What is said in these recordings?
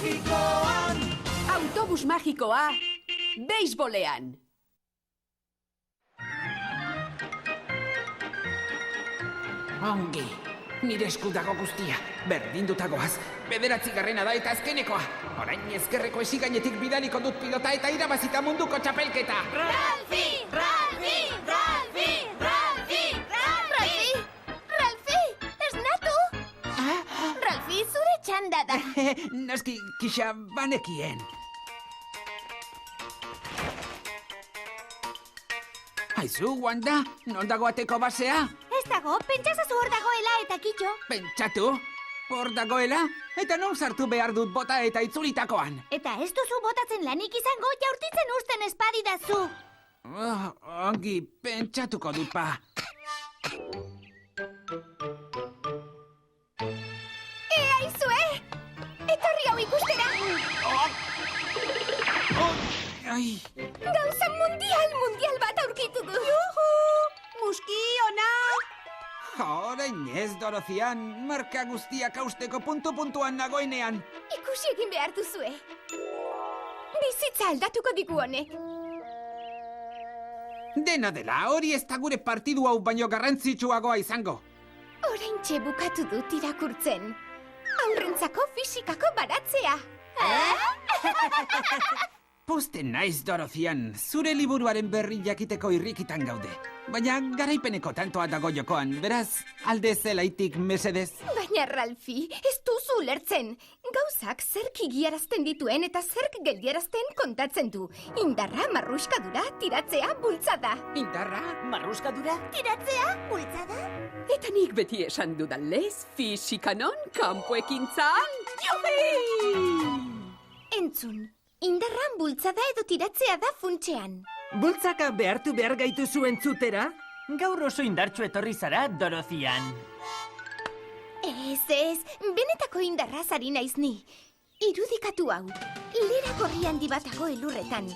magikoan. Autobus magikoa, beisbolean. Ongi, nire esku dago guztia. Berdinduta goaz, 9. da eta azkenekoa. Orain ezkerreko esigainetik bidaliko dut pilota eta irabazita munduko txapelketa. Ralfi! Ralfi! Ralfi! Ralfi! Ralfi! Ralfi! Esnatu! Ralfi, zure txanda da. Noski, kixa banekien. Aizu, Wanda, non dago ateko basea? Ez dago, pentsazazu hor dagoela eta kitxo. Pentsatu? Hor dagoela? Eta non sartu behar dut bota eta itzulitakoan? Eta ez duzu botatzen lanik izango jaurtitzen usten espadidazu. Ongi, pentsatuko dut pa. Aizue! Etorri hau ikustera! Ai, Gauza mundial bat aurkitu du! Juhu! Muski, ona! orain ez, Dorozian, marka guztiak hausteko puntu-puntuan nagoenean. Ikusi egin behar duzue. Bizitza aldatuko digu honek. Dena dela, hori ez da gure partidu hau baino garrantzitsuagoa izango. Oraintxe bukatu dut irakurtzen. Aurrentzako fisikako baratzea. Pozten naiz, Dorozian, zure liburuaren berri jakiteko irrikitan gaude. Baina garaipeneko tantoa dago jokoan, beraz, alde zelaitik mesedez. Baina, Ralfi, ez duzu ulertzen. Gauzak zerk igiarazten dituen eta zerk geldiarazten kontatzen du. Indarra, marruskadura, tiratzea, bultzada. Indarra? Marruskadura? Tiratzea, bultzada? Eta nik beti esan dudan lez, fisikanon, kanpoekintzan, juhi! Entzun, indarran bultzada edo tiratzea da funtsean. Bultzaka behartu behar gaituzu entzutera? Gaur oso indartxu etorri zara, Dorozian. Ez, benetako indarraz ari naiz ni. Irudikatu hau, lera gorri handi batago elurretan.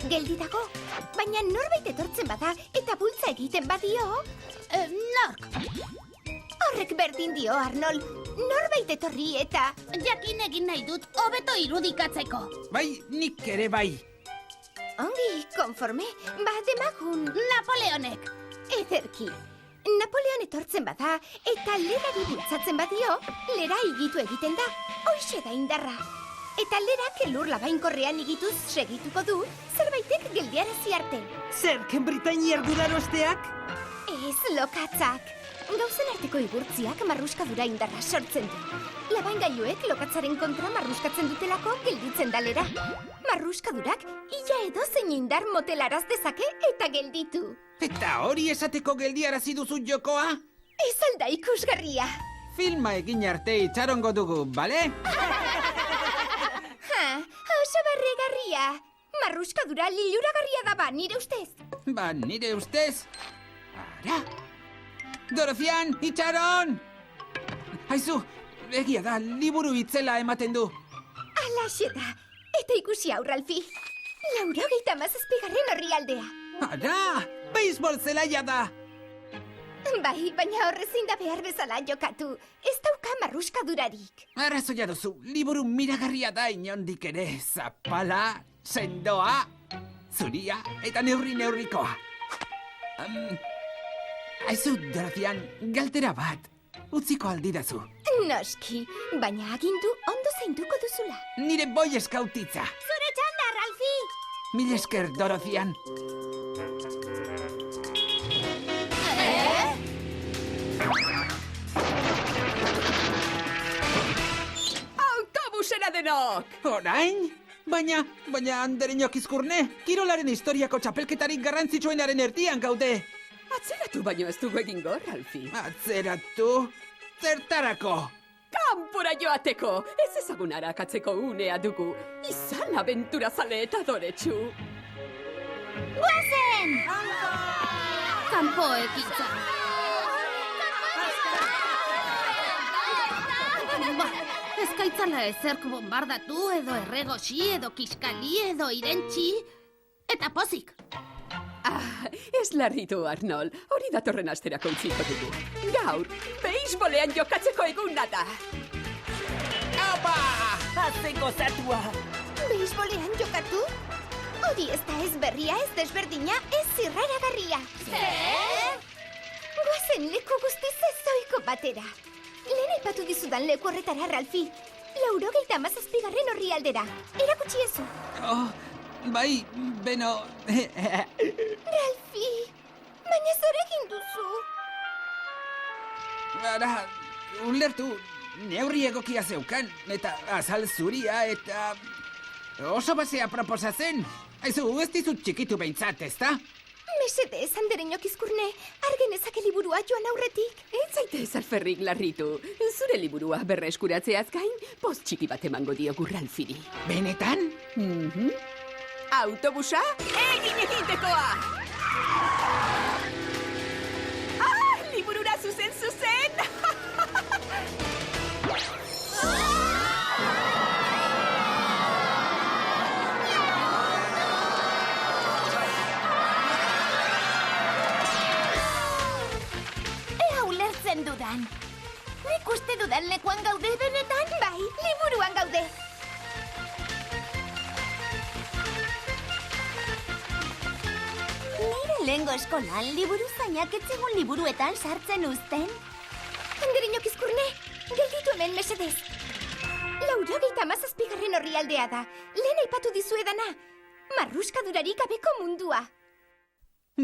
Geldi dago, baina norbait etortzen bada eta bultza egiten badio... nork? Horrek berdin dio, Arnold. Norbait etorri eta... Jakin egin nahi dut, hobeto irudikatzeko. Bai, nik ere bai. Ongi, konforme, demagun... Napoleonek. Ederki. Napoleon etortzen bada eta lerari bultzatzen badio, lera igitu egiten da. Hoixe da indarra. Eta lerak elur labainkorrean igituz segituko du, zerbaitek geldiarazi arte. Zerk, Britainiar gudarosteak? Ez lokatzak. Gauzen arteko igurtziak marruskadura indarra sortzen du. Labaingailuek lokatzaren kontra marruskatzen dutelako gelditzen da lera. Marruskadurak ia edozein indar motelaraz dezake eta gelditu. Eta hori esateko geldiarazi duzu jokoa? Ez alda ikusgarria. Filma egin arte itxarongo dugu, bale? Oso barregarria. Marruskadura liluragarria da ba, nire ustez. Ba, nire ustez. Ara. Dorozian, itxaron! Aizu, egia da, liburu itzela ematen du. Alaxe da. Eta ikusi hau, Ralfi. 97. orrialdea. Ara, beisbol zelaia da. Bai, baina horrezin da behar bezala jokatu. Ez dauka marruskadurarik. Arrazoia duzu, liburu miragarria da inondik ere. Zapala, sendoa, zuria eta neurrikoa. Aizu, Dorozian, galdera bat. Utziko aldidazu. Noski, baina agindu ondo zainduko duzula. Nire boi eskautitza. Zure txanda, Ralfi! Mil esker, Dorozian. Autobusera denok! Orain? Baina andereñok izkurne, kirolaren historiako txapelketarik garrantzitsuenaren erdian gaude. Atzeratu baino ez dugu egingo, Ralfi. Atzeratu? Zertarako? Kanpora joateko! Ez ezagunara akatzeko unea dugu. Izan abenturazale eta adoretsu. Guazen! Kanpo ekitza. Ezkaitzala ezerk bombardatu, edo erregosi, edo kiskali, edo irentxi, eta pozik. Ez larritu, Arnold. Hori datorren asterako utziko dugu. Gaur, beisbolean jokatzeko eguna da. Aupa! ze gozatua! Beisbolean jokatu? Hori ez da ez berria, ez desberdina, ez zirraragarria. Zer? Goazen leku guztiz ezoiko batera. Lehen aipatu dizudan leku horretara, Ralfi. 97. orrialdera. Erakutsi ezu. Oh, bai, beno... Ralfi, baina zer egin duzu? Ara, ulertu, neurri egokia zeukan, eta azal zuria, eta... oso basea proposatzen. Aizu, ez dizut txikitu behintzat, ezta? Mesedez, Andereñok Izkurne, argenezake liburua joan aurretik. Ez zaitez alferrik larritu. Zure liburua berreskuratzeaz gain, poz txiki bat emango diogu Ralfiri. Benetan? Autobusa, egin egitekoa! Liburura zuzen! Dudan. Nik uste dudan lekuan gaude benetan? Bai, liburuan gaude. Nire lehengo eskolan liburu zainak etzegun liburuetan sartzen uzten. Andereñok Izkurne, gelditu hemen mesedez. 97. orrialdea da. Lehen aipatu dizuedana. Marruskadurarik gabeko mundua.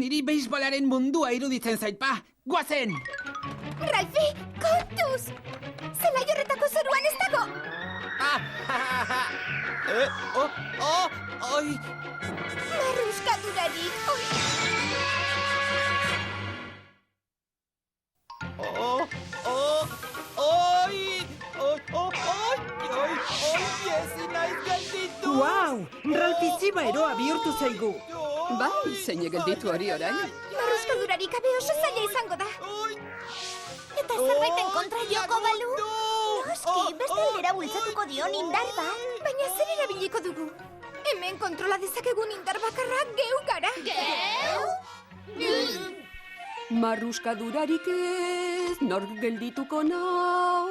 Niri beisbolaren mundua iruditzen zait, pa! Goazen! Ralfi, kontuz! Zelai horretako zoruan ez dago! Oi! Marruskadurarik, oi! Ezin naiz gelditu! Wow! Ralfi ziba eroa bihurtu zaigu! Bai, zein gelditu hori orain. Marruskadurarik gabe oso zaila izango da. Eta zerbaiten kontra joko balu? Noski, beste aldera bultzatuko dion indar bat. Baina zer erabiliko dugu? Hemen kontrola dezakegun indar bakarra geu gara. Geu? Marruskadurarik ez, nor geldituko nau.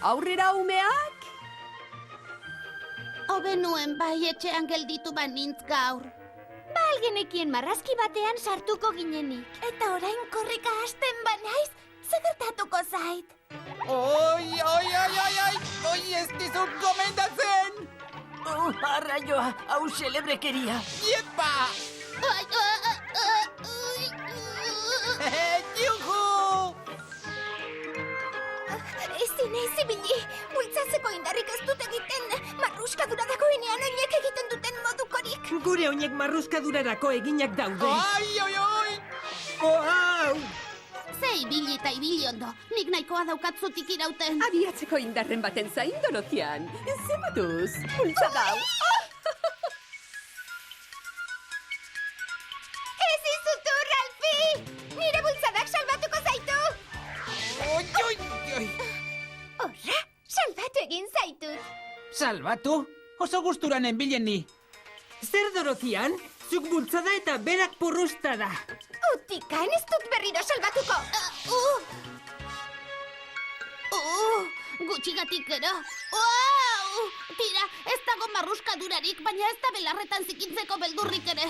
Aurrera umeak? Hobe nuen bai etxean gelditu banintz gaur. Algenekien marrazki batean sartuko ginenik. Eta orain korrika hasten banaiz, zegertatuko zait. Oi, ez dizut gomendatzen! Arraioa, hau celebrekeria! Iepa! Juhu! Ezin ez ibili, bultzatzeko indarrik ez dut egiten. Marruskadura dagoenean oinek egiten duten modukorik. Gure oinek marruskadurarako eginak daude. Oi! Au! Ze ibili eta ibili ondo, nik nahikoa daukatzutik irauten. Abiatzeko indarren baten zain, Dorotian. Ze moduz, bultzadau. Ez izutu, Ralfi! Nire bultzadak salbatuko zaitu! Oi! Horra, salbatu egin zaitut. Salbatu? Oso gusturan enbilen ni. Zer, Dorotian? Zuk bultzada eta berak porrustada. Utikan ez dut berriro salbatuko. Gutxigatik ero. Tira, ez dago marruskadurarik, baina ez da belarretan zikintzeko beldurrik ere.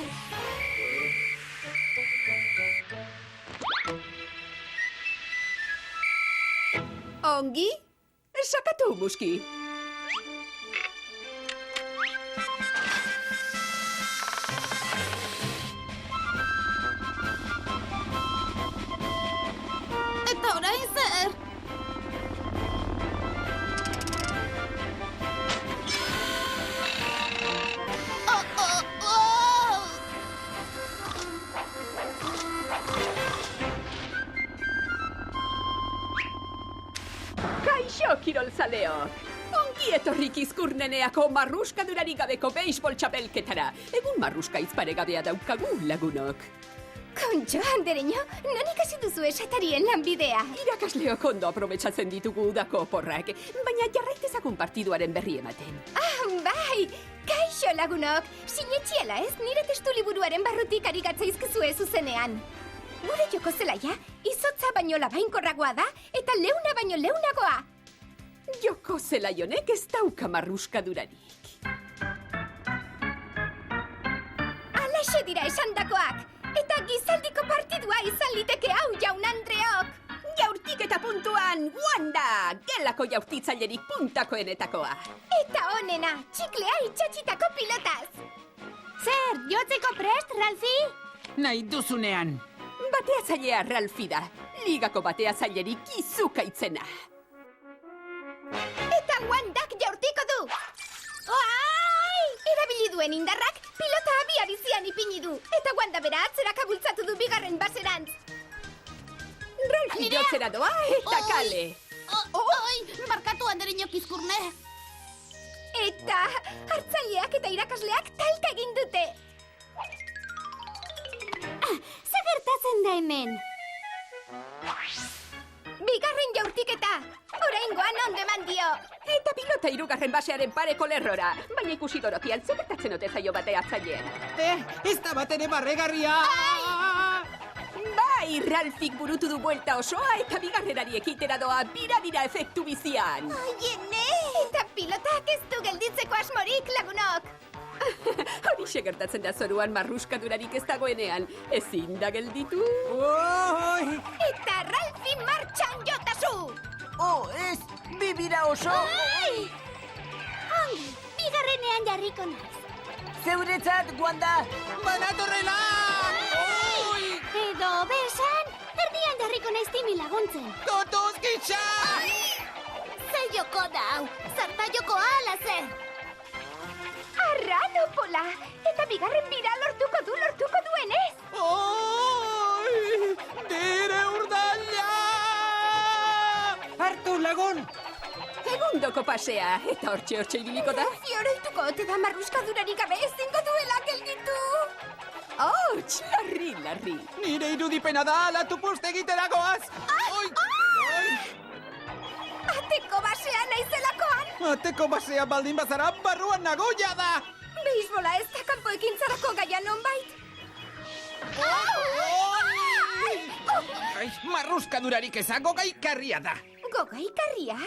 Ongi? Sakatu, muski. Eta orain zer? Kaixo, kirolzaleok! Ongi etorrik Izkurneneako marruskadurarik gabeko beisbol txapelketara. Egun marruskaitz paregabea daukagu, lagunok. Kontxo, Andereño, non ikasi duzu esatarien lanbidea? Irakasleok ondo aprobetxatzen ditugu udako oporrak, baina jarraitezagun partiduaren berri ematen. Bai! Kaixo, lagunok! Sinetxiela ez, nire testu liburuaren barrutik arigatzaizkizue zuzenean. Gure joko zelaia, izotza baino labainkorragoa da, eta leuna baino leunagoa. Joko zelaionek ez dauka marruskadurarik. Alaxe dira esandakoak, eta gizaldiko partidua izan liteke hau, jaun Andreok. Jaurtiketa puntuan, Wanda! Gelako jaurtitzailerik puntakoenetakoa. Eta onena, txiklea itxatxitako pilotaz. Zer, jotzeko prest, Ralfi? Nahi duzunean. Bateatzailea Ralfi da. Ligako bateatzailerik izuka itzena. Eta Wandak jaurtiko du. Oai! Erabili duen indarrak pilota abiarizian ipini du. Eta Wanda bera atzeraka bultzatu du bigarren baserantz. Ralfi jotzera doa eta kale. Oi, barkatu Andereño Kizkurne. Eta hartzaileak eta irakasleak talka egin dute. Ze gertatzen da hemen? Bigarren jaurtiketa. Oraingoan ondo eman dio. Eta pilota hirugarren basearen pareko lerrora. Baina ikusi Dorotian zer gertatzen ote zaio bateatzaileen. Ez da bat ere barregarria! Bai, Ralfik burutu du buelta osoa eta bigarrenari ekitera doa bira efektu bizian. Oiene! Eta pilotak ez du gelditzeko asmorik, lagunok. Horixe gertatzen da zoruan marruskadurarik ez dagoenean. Ezin da gelditu. Oi! Eta Ralfi martxan jotazu! Oh, ez, bibira oso! Ongi, bigarrenean jarriko naiz. Zeuretzat, Wanda! Banatorrela! Edo, besan, erdian jarriko naiz Timi laguntzen. Totuz gitxa! Ze joko da hau, zarta jokoa ala zer. Arrano, Pola! Eta bigarren bira lortuko duenez! Oi! Dire urdalla! Hartu, lagun! Egundoko pasea, eta hortxe ibiliko da. Fioroituko ote da marruskadurarik gabe ezingo duela gelditu! Auts, larri. Nire irudipena da alatu puste egiteragoaz! Oi! Ateko basea naizelakoan! Ateko basea baldin bazara barruan nagoia da! Beisbola ez da kanpo ekintzarako gaia nonbait? Marruskadurarik ezago gaikarria da! Gogaikarria?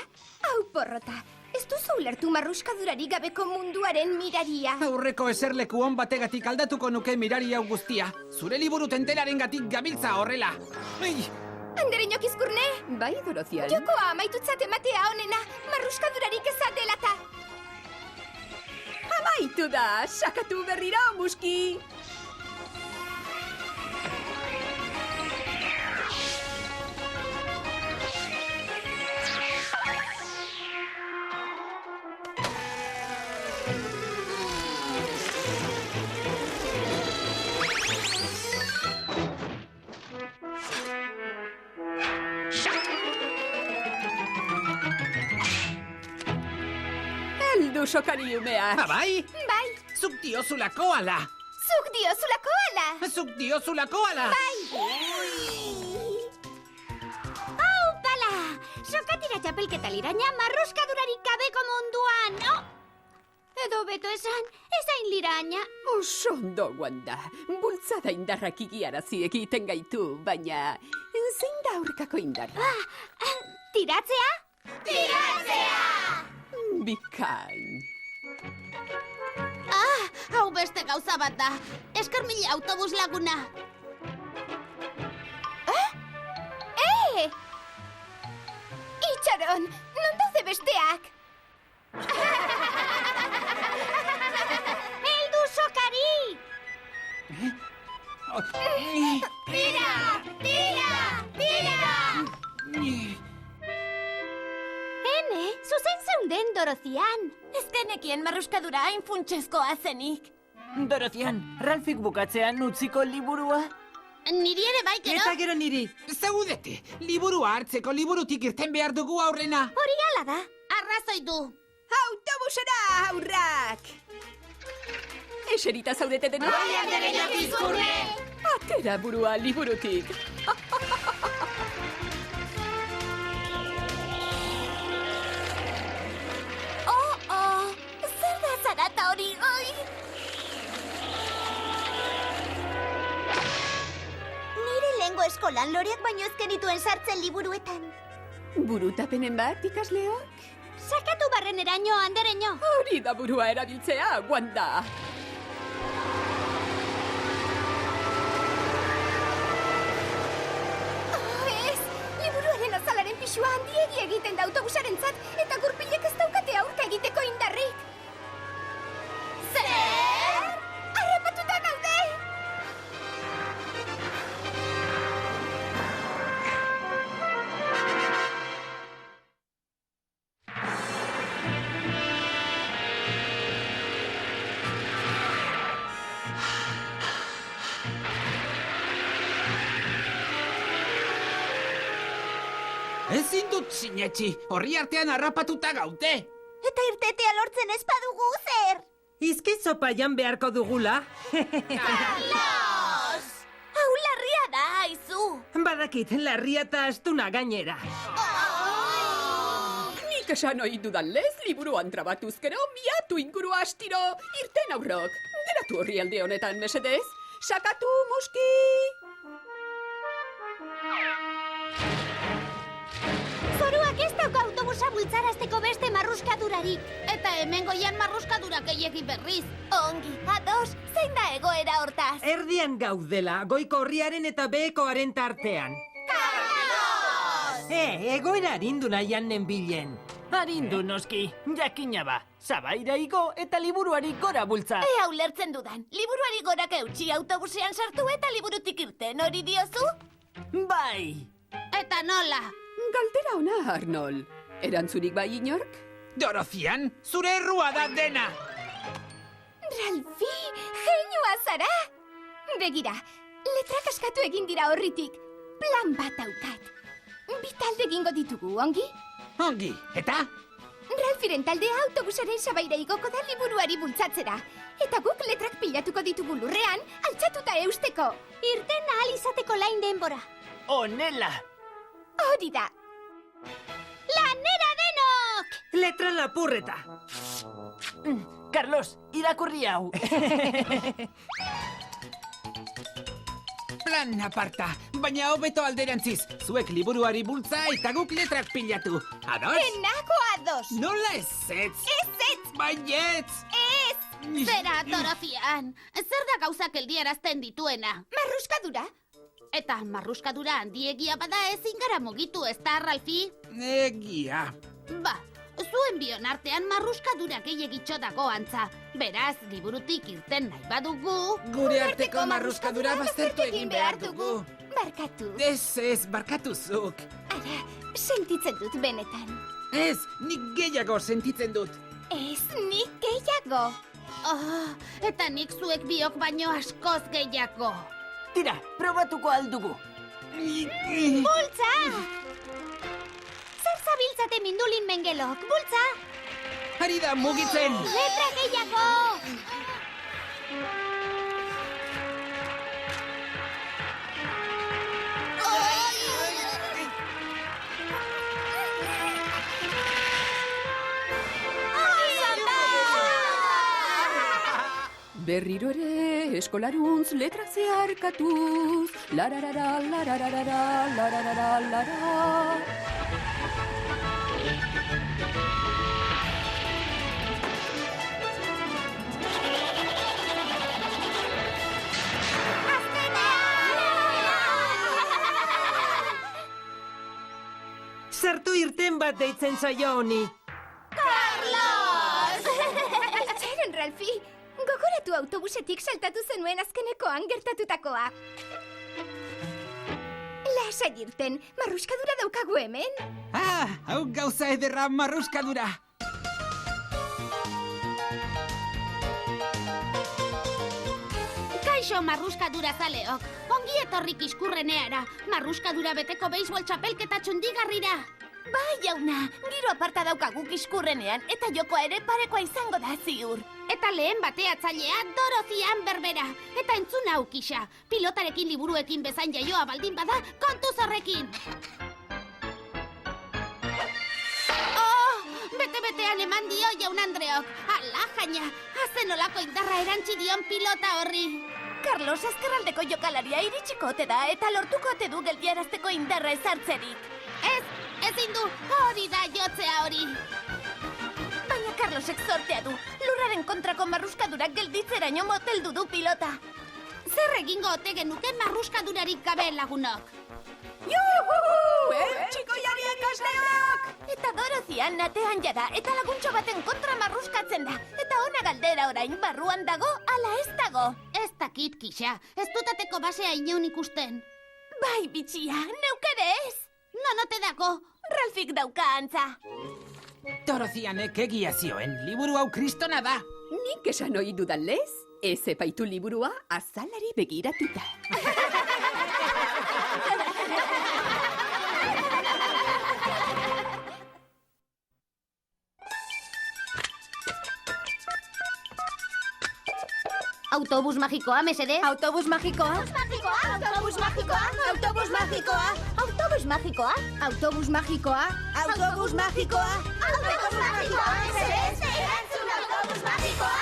Hau porrota, ez duzu ulertu marruskadurarik gabeko munduaren miraria. Aurreko eserleku on bategatik aldatuko nuke mirari hau guztia. Zure liburu tentelaren gatik gabiltza horrela. Andereño Kizkurne? Bai, Dorotian. Jokoa amaitutzat ematea onena, marruskadurarik ezatelata. Amaitu da, sakatu berriro, muski. Heldu sokari umea. Bai? Bai, Zuk diozulako ala! zuk diozulako ala! Zuk diozulako ala! Hau, pala! Sokatira txapelketa liraina marruskadurarik gabeko munduan, no? Edo beto esan, ezain liraina. Oso ondo, Wanda. Bultzada indarrak igiarazi egiten gaitu, baina zein da aurkako indarra? Tiratzea? Bikain. Hau beste gauza bat da. Esker mila autobus laguna. Itxaron, non daude besteak? Heldu sokari! Tira! Hene, zuzen zeunden Dorozian. Ez genekien marruskadura hain funtsezkoa zenik. Dorotian, Ralfik bukatzean utziko liburua? Niri ere bai, gero? Eta gero niri! Zaudete! Liburua hartzeko liburutik irten behar dugu aurrena! Hori ala da. Arrazoi du. Autobusera, aurrak! Eserita zaudete dena? Bai, Andereño Kizkurne! Atera burua liburutik. Zer da zarata hori, oi? Nire lengua eskolan loreak baino ezken dituen sartzen liburuetan. Burutapenen bat, ikasleok? Sakatu barreneraino, andereño. Hori da burua erabiltzea, Wanda. Ez! Liburuaren azalaren pixua handiegi egiten da autobusarentzat eta gurpilek ez daukate aurka egiteko indarrik. Zer? Harrapatuta gaude! Ezin dut sinetxi, horri artean harrapatuta gaude. Eta irtetea lortzen ez badugu zer! Izki zopaian beharko dugula. Carlos! Hau larria da, aizu! Badakit, larria eta astuna gainera. Nik esan ohi dudan lez, liburuan trabatuzkero, miatu inguru astiro. Irten aurrok, geratu horri alde honetan, mesedez. Sakatu, muski! Zoruak ez dauka autobusa bultzarazteko beste marruskadurarik. Eta hemen goian marruskadura gehiegi berriz. Ongi, ados, zein da egoera hortaz? Erdian gaudela, goiko horriaren eta behekoaren tartean. Carlos! Egoera arindu nahian nenbilen. Arindu, noski, jakina ba. Zabaira igo eta liburuari gora bultza. Ea ulertzen dudan, liburuari gorak eutxi autobusean sartu eta liburutik irten hori diozu? Bai! Eta nola? Galdera ona, Arnold. Erantzunik bai inork? Dorozian, zure errua da dena. Ralfi, geinua zara! Begira, letrak askatu egin dira horritik. Plan bat daukat. Bi talde egingo ditugu, ongi? Ongi, eta? Ralfiren taldea autobusaren sabaira igoko da liburuari bultzatzera. Eta guk letrak pilatuko ditugu lurrean, altxatuta eusteko. Irten ahal izateko lain denbora. Honela! Hori da. Lanera denok! Letra lapurreta. Carlos, irakurri hau. Plan aparta, baina hobeto alderantziz. Zuek liburuari bultza eta guk letrak pilatu. Ados? Enako ados! Nola ezetz? Ez! Baietz! Ez! Zera, Dorozian, zer da gauzak eldierazten dituena? Marruskadura? Eta marruskadura handiegia bada ezin gara mugitu, ez da, Ralfi? Egia. Ba, zuen bion artean marruskadura gehiagitxo dago antza. Beraz, liburutik irten nahi badugu... Gure arteko marruskadura baztertu egin behar dugu. Barkatu. Ez, barkatu zuk. Ara, sentitzen dut benetan. Ez, nik gehiago sentitzen dut. Ez, nik gehiago. Oh, eta nik zuek biok baino askoz gehiago. Tira, probatuko aldugu. Bultza! Zer zabiltzate mindulin mengelok, bultza! Ari da mugitzen! Letra gehiago! Berriro ere, eskolaruntz letrak zeharkatuz. Lararara, lararara, lararara, lara. Sartu irten bat deitzen zaio honi. Carlos! Altxaren, Ralfi. Gogoratu autobusetik saltatu zenuen azkenekoan gertatutakoa. Lasai irten, marruskadura daukagu hemen. Hau gauza ederra marruskadura. Kaixo marruskadura zaleok, ongi etorrik Kiskurreneara, marruskadura beteko beisbol txapelketa txundigarrira. Bai, jauna, giro aparta daukagu Kiskurrenean eta jokoa ere parekoa izango da ziur. Eta lehen bateatzailea Dorozian berbera. Eta entzun hau, Kixa, pilotarekin liburuekin bezain jaioa baldin bada, kontuz horrekin. Oh, bete-betean eman dio jaun Andreok. Ala, jaina, hazen olako indarra erantzi dion pilota horri. Carlos ezkerraldeko jokalaria iritsiko ote da eta lortuko ote du geldiarazteko indarra ezartzerik. Ezin du, hori da jotzea hori. Baina Carlosek zortea du. Lurraren kontrako marruskadurak gelditzeraino moteldu du pilota. Zer egingo ote genuke marruskadurarik gabe lagunok? Txikoiari ikasleak! Eta Dorothea natean jada eta laguntxo baten kontra marruskatzen da. Eta ona galdera orain barruan dago ala ez dago. Ez dakit, Kixa, ez dutateko basea ineun ikusten. Bai, bitxia, neuk ere ez. Non ote dago? Ralfik dauka antza. Dorozianek egia zioen, liburu hau kristona da. Nik esan ohi dudan lez, ez epaitu liburua azalari begiratuta. Autobus magikoa, mesedez? Autobus magikoa? Autobus magikoa! Autobus magikoa? Autobus magikoa? Autobus magikoa? Autobus magikoa? Autobus magikoa, mesedez? Erantzun autobus magikoa!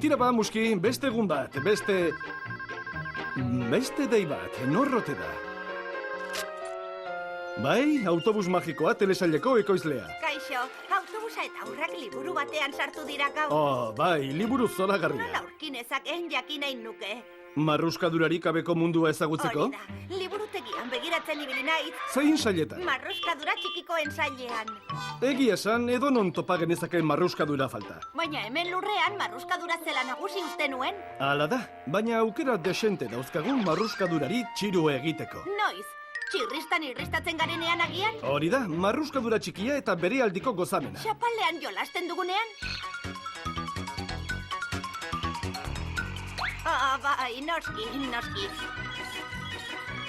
Tira ba, Muski, beste egun bat, beste dei bat, norrote da. Bai, autobus magikoa telesaileko ekoizlea. Kaixo, autobusa eta aurrak liburu batean sartu dira gaur. Oh, bai, liburu zoragarria. Nola aurkinezakeen jakin nahi nuke. Marruskadurarik gabeko mundua ezagutzeko? Hori da, liburutegian begiratzen ibili naiz. Zein sailetan? Marruskadura txikikoen sailean. Egia esan, edonon topa genezakeen marruskadura falta. Baina hemen lurrean marruskadura zela nagusi uste nuen. Hala da, baina aukera desente dauzkagun marruskadurari txiru egiteko. Noiz, txirristan irristatzen garenean agian? Hori da, marruskadura txikia eta bere aldiko gozamena. Xapalean jolasten dugunean? Bai, noski.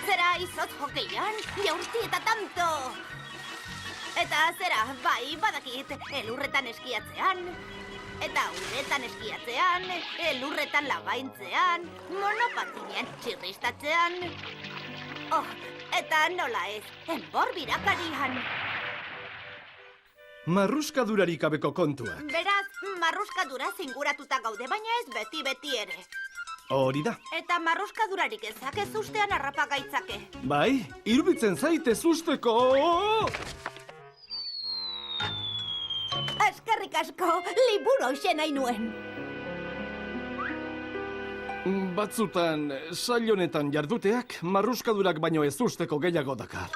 Zera izot hokeian, jaurti eta tanto. Eta zera, bai, badakit, elurretan eskiatzean. Eta uretan eskiatzean, elurretan labaintzean, monopatinean txirristatzean. Oh, eta nola ez, enbor birakarian. Marruskadurarik gabeko kontua. Beraz, marruskadura zinguratuta gaude, baina ez beti ere. Hori da. Eta marruskadurarik ezak ez ustean harrapagaitzake. Bai, iruditzen zaite zusteko. Eskerrik asko, liburu hoxe nahi nuen. Batzutan, sail honetan jarduteak marruskadurak baino ez usteko gehiago dakar.